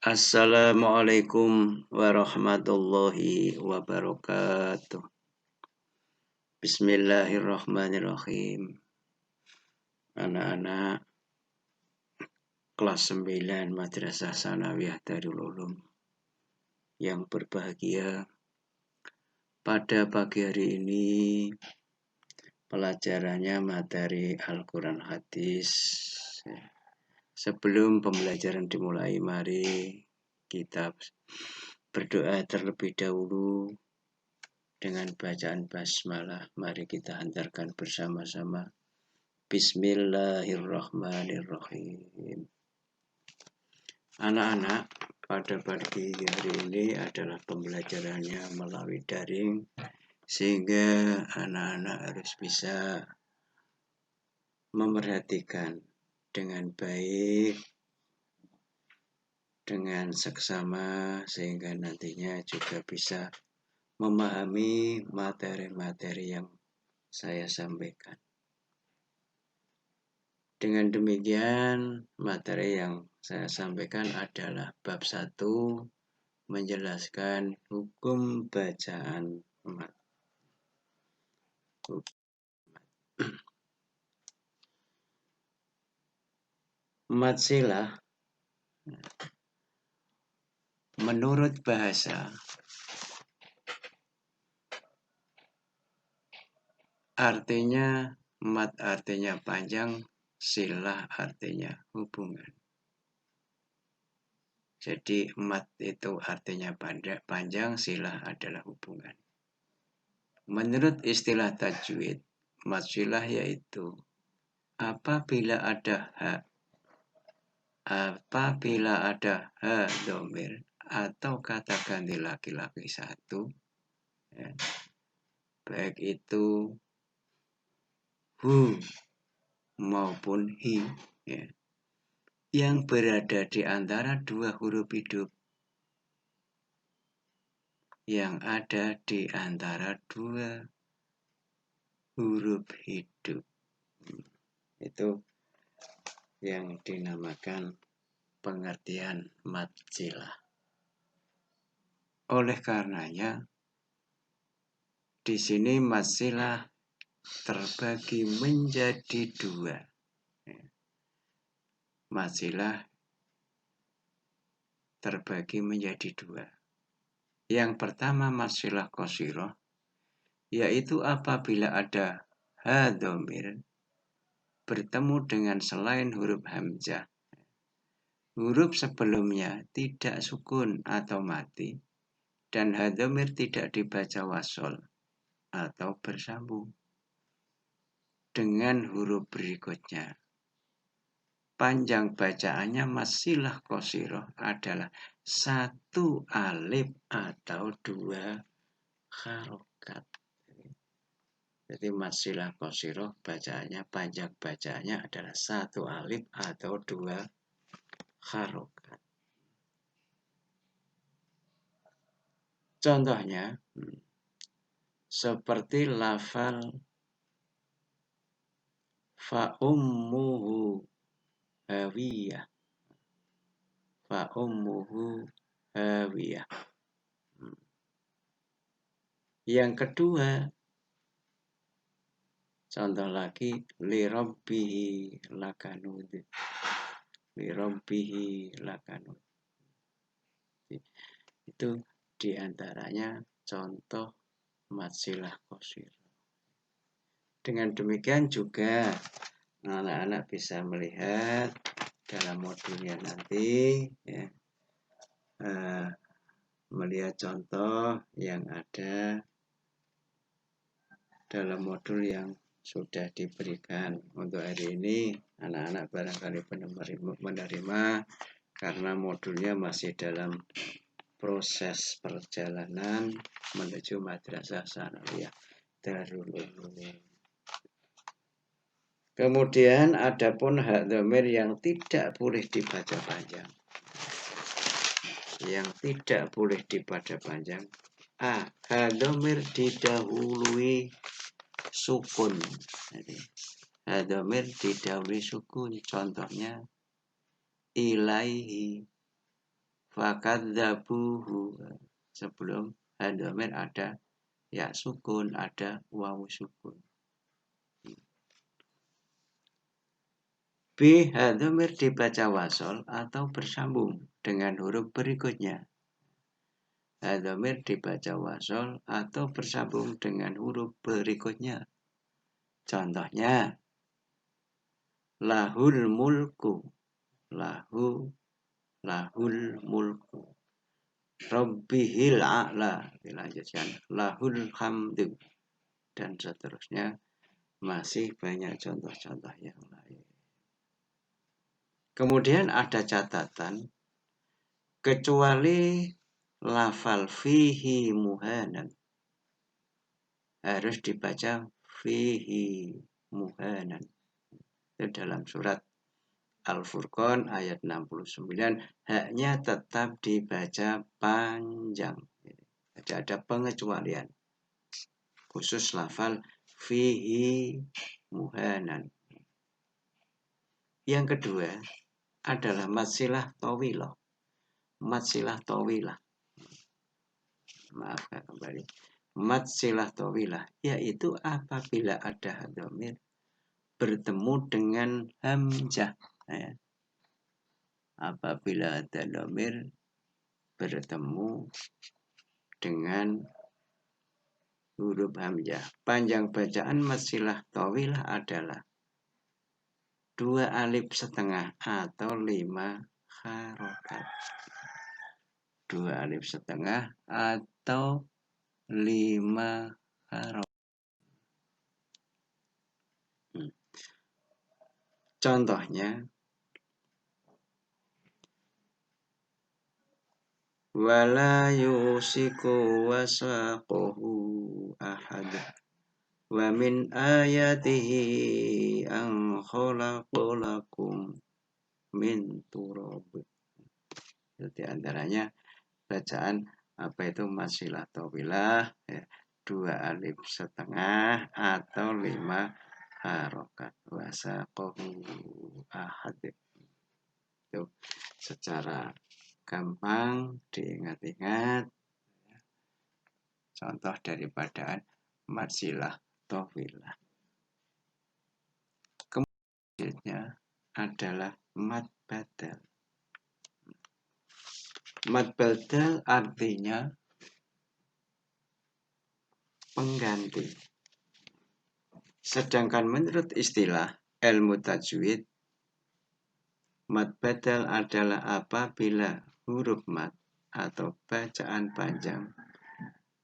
Assalamualaikum warahmatullahi wabarakatuh. Bismillahirrahmanirrahim. Anak-anak kelas 9 Madrasah Tsanawiyah Darul Ulum yang berbahagia, pada pagi hari ini pelajarannya materi Al-Quran Hadis. Sebelum pembelajaran dimulai, mari kita berdoa terlebih dahulu dengan bacaan basmalah. Mari kita hantarkan bersama-sama. Bismillahirrahmanirrahim. Anak-anak, pada pagi hari ini adalah pembelajarannya melalui daring, sehingga anak-anak harus bisa memerhatikan dengan baik, dengan seksama, sehingga nantinya juga bisa memahami materi-materi yang saya sampaikan. Dengan demikian, materi yang saya sampaikan adalah bab 1, menjelaskan hukum bacaan mat. Matsilah menurut bahasa artinya mat artinya panjang, silah artinya hubungan. Jadi mat itu artinya panjang, silah adalah hubungan. Menurut istilah tajwid, matsilah yaitu apabila ada dhamir atau kata ganti laki-laki satu, ya, baik itu hu maupun hi, ya, yang berada di antara dua huruf hidup, yang ada di antara dua huruf hidup, itu yang dinamakan pengertian matsilah. Oleh karenanya, di sini matsilah terbagi menjadi dua. Matsilah terbagi menjadi dua. Yang pertama matsilah qasirah, yaitu apabila ada ha dhamir bertemu dengan selain huruf hamzah. Huruf sebelumnya tidak sukun atau mati, dan ha dhamir tidak dibaca wasol atau bersambung dengan huruf berikutnya. Panjang bacaannya matsilah qasirah adalah 1 alif atau 2 harokat. Jadi matsilah qasirah bacaannya, panjang bacaannya adalah 1 alif atau 2 harokat. Contohnya seperti lafal fa ummuhu hawiyah. Fa ummuhu hawiyah. Yang kedua, contoh lagi li rabbihi lakanud. Li rabbihi lakanud. Itu diantaranya contoh matsilah qasirah. Dengan demikian juga anak-anak bisa melihat dalam modulnya nanti, ya, melihat contoh yang ada dalam modul yang sudah diberikan. Untuk hari ini anak-anak barangkali menerima karena modulnya masih dalam proses perjalanan menuju Madrasah Tsanawiyah Darul Ulum. Kemudian adapun ha dhamir yang tidak boleh dibaca panjang. Yang tidak boleh dibaca panjang, ha dhamir didahului sukun. Jadi, ha dhamir didahului sukun. Contohnya ilaihi, fakadzabuhu. Sebelum dhamir ada ya sukun, ada wawu sukun. B. Dhamir dibaca wasol atau bersambung dengan huruf berikutnya. Dhamir dibaca wasol atau bersambung dengan huruf berikutnya. Contohnya, lahul mulku, lahul mulku. Rabbihil a'la, dilanjutkan lahul hamdu, dan seterusnya. Masih banyak contoh-contoh yang lain. Kemudian ada catatan, kecuali lafal fihi muhanan, harus dibaca fihi muhanan. Itu dalam surat Al-Furqan ayat 69, haknya tetap dibaca panjang. Jadi ada pengecualian khusus lafal fihi muhanan. Yang kedua adalah matsilah tawilah. Matsilah tawilah. Maaf kembali. Matsilah tawilah, yaitu apabila ada dhamir bertemu dengan hamzah. Ya. Apabila ada dhamir bertemu dengan huruf hamzah. Panjang bacaan matsilah tawilah adalah 2 alif setengah atau 5 harokat. 2 alif setengah atau 5 harokat. Contohnya, wala yusiku wasaqahu ahad wa min ayatihi an khalaqalakum min turab. Itu antaranya bacaan apa itu matsilah tawilah, ya, 2 alif setengah atau 5 harokat. Wasaqahu ahad. Itu secara gampang diingat-ingat contoh daripada matsilah tawilah. Kemudian adalah mad badal. Mad badal artinya pengganti. Sedangkan menurut istilah ilmu tajwid, mad badal adalah apabila huruf mad atau bacaan panjang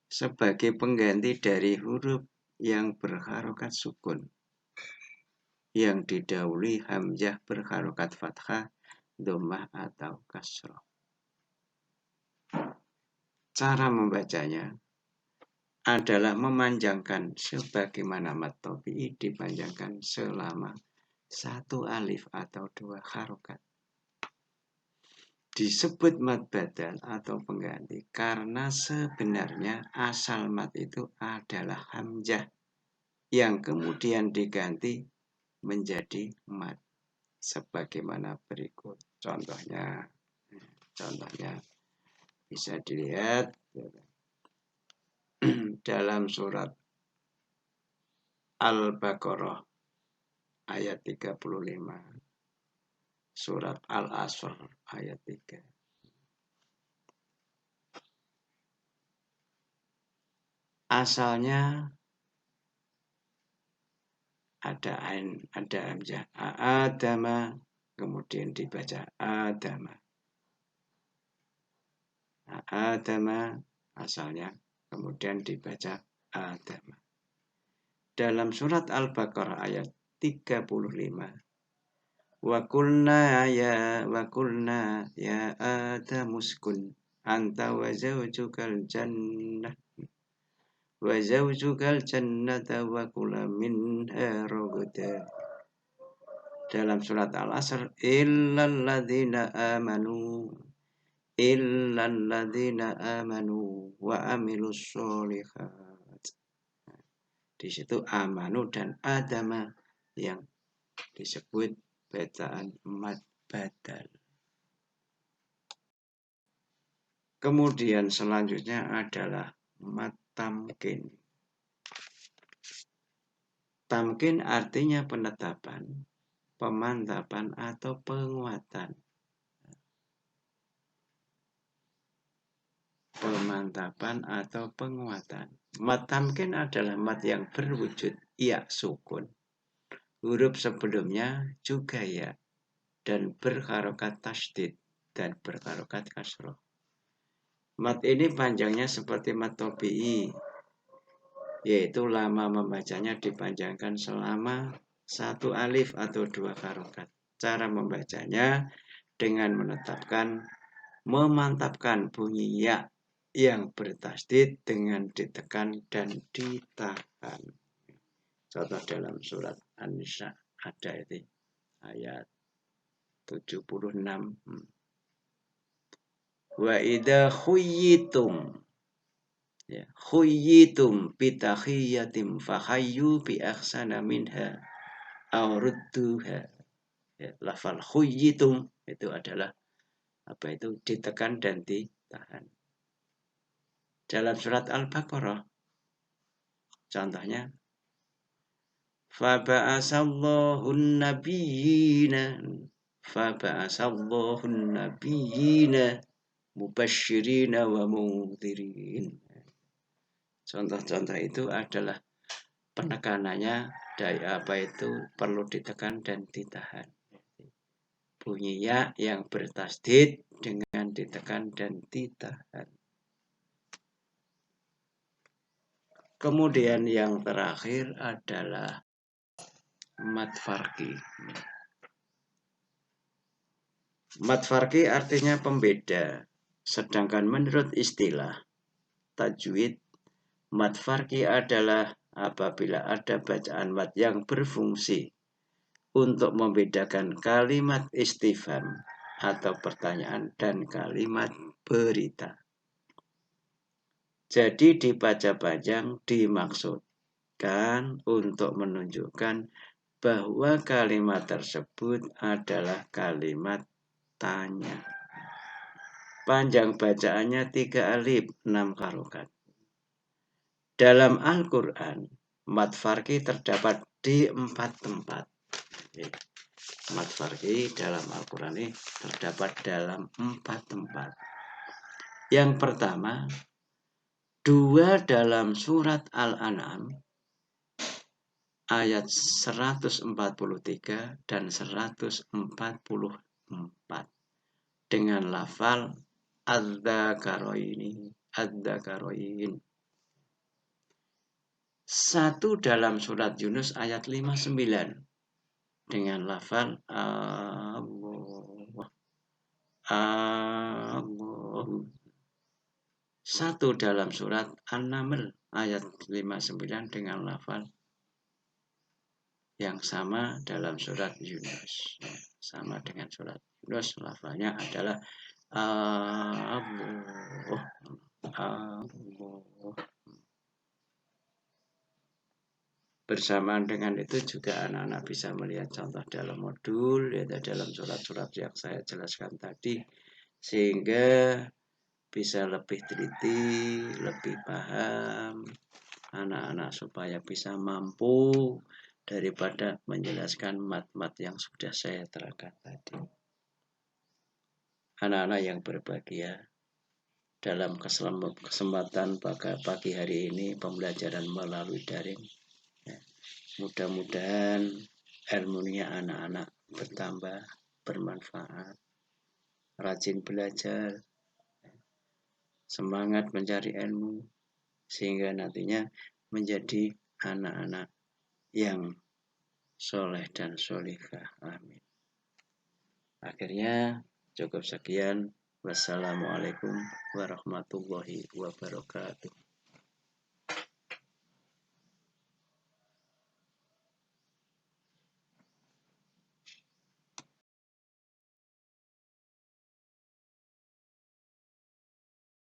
sebagai pengganti dari huruf yang berharokat sukun yang didahului hamzah berharokat fathah, dhammah atau kasroh. Cara membacanya adalah memanjangkan sebagaimana mad tabi'i dipanjangkan selama 1 alif atau 2 harokat. Disebut mad badal atau pengganti karena sebenarnya asal mad itu adalah hamzah yang kemudian diganti menjadi mad sebagaimana berikut. Contohnya bisa dilihat dalam surat Al-Baqarah ayat 35, surat Al-Asr ayat 3. Asalnya ada ain, ada hamzah adama, kemudian dibaca adama. Adama asalnya, kemudian dibaca adama. Dalam surat Al-Baqarah ayat 35, wa qulna ya adamuskun anta wa zawjukal jannah wa zawjukal jannata wa kula minha ragada. Dalam surat Al-Asr, illal ladzina amanu wa amilus sholihat. Di situ amanu dan adama yang disebut bacaan mad badal. Kemudian selanjutnya adalah mat tamkin. Tamkin artinya penetapan, pemantapan atau penguatan. Pemantapan atau penguatan. Mat tamkin adalah mat yang berwujud ya sukun. Huruf sebelumnya juga ya, dan berharokat tasdid dan berharokat kasroh. Mat ini panjangnya seperti mat tobi'i, yaitu lama membacanya dipanjangkan selama 1 alif atau 2 harokat. Cara membacanya dengan memantapkan bunyi ya yang bertasdid dengan ditekan dan ditahan. Contoh dalam surat An-Nisa ada itu ayat 76. Wa idza khuyyitum, ya, khuyyitum bitahiyyatim fahayyu bi ahsana minha aw rudduha. Ya, lafal khuyyitum itu adalah ditekan dan ditahan. Dalam surat Al-Baqarah contohnya faba'asallahu nabiyyina mubasyirina wa mundhirin. Contoh-contoh itu adalah penekanannya perlu ditekan dan ditahan. Bunyi ya yang bertasdid dengan ditekan dan ditahan. Kemudian yang terakhir adalah mat farqi. Mat farqi artinya pembeda. Sedangkan menurut istilah tajwid, mat farqi adalah apabila ada bacaan mat yang berfungsi untuk membedakan kalimat istifham atau pertanyaan dan kalimat berita. Jadi dibaca panjang dimaksudkan untuk menunjukkan bahwa kalimat tersebut adalah kalimat tanya. Panjang bacaannya 3 alif 6 harokat. Dalam Al-Quran, mat farqi terdapat di 4 tempat. Mat farqi dalam Al-Quran ini terdapat dalam 4 tempat. Yang pertama, 2 dalam surat Al-An'am ayat 143 dan 144 dengan lafal adz-dzakarain. 1 dalam surat Yunus ayat 59 dengan lafal Allah. 1 dalam surat An-Naml ayat 59 dengan lafal yang sama dalam surat Yunus. Sama dengan surat Yunus, lafalnya adalah Allah. Bersamaan dengan itu juga anak-anak bisa melihat contoh dalam modul, yaitu dalam surat-surat yang saya jelaskan tadi, sehingga bisa lebih teliti, lebih paham anak-anak supaya bisa mampu daripada menjelaskan mat-mat yang sudah saya terangkan tadi. Anak-anak yang berbahagia, dalam kesempatan pagi hari ini pembelajaran melalui daring, mudah-mudahan ilmunya anak-anak bertambah, bermanfaat, rajin belajar, semangat mencari ilmu, sehingga nantinya menjadi anak-anak yang soleh dan solihah. Amin. Akhirnya cukup sekian. Wassalamualaikum warahmatullahi wabarakatuh.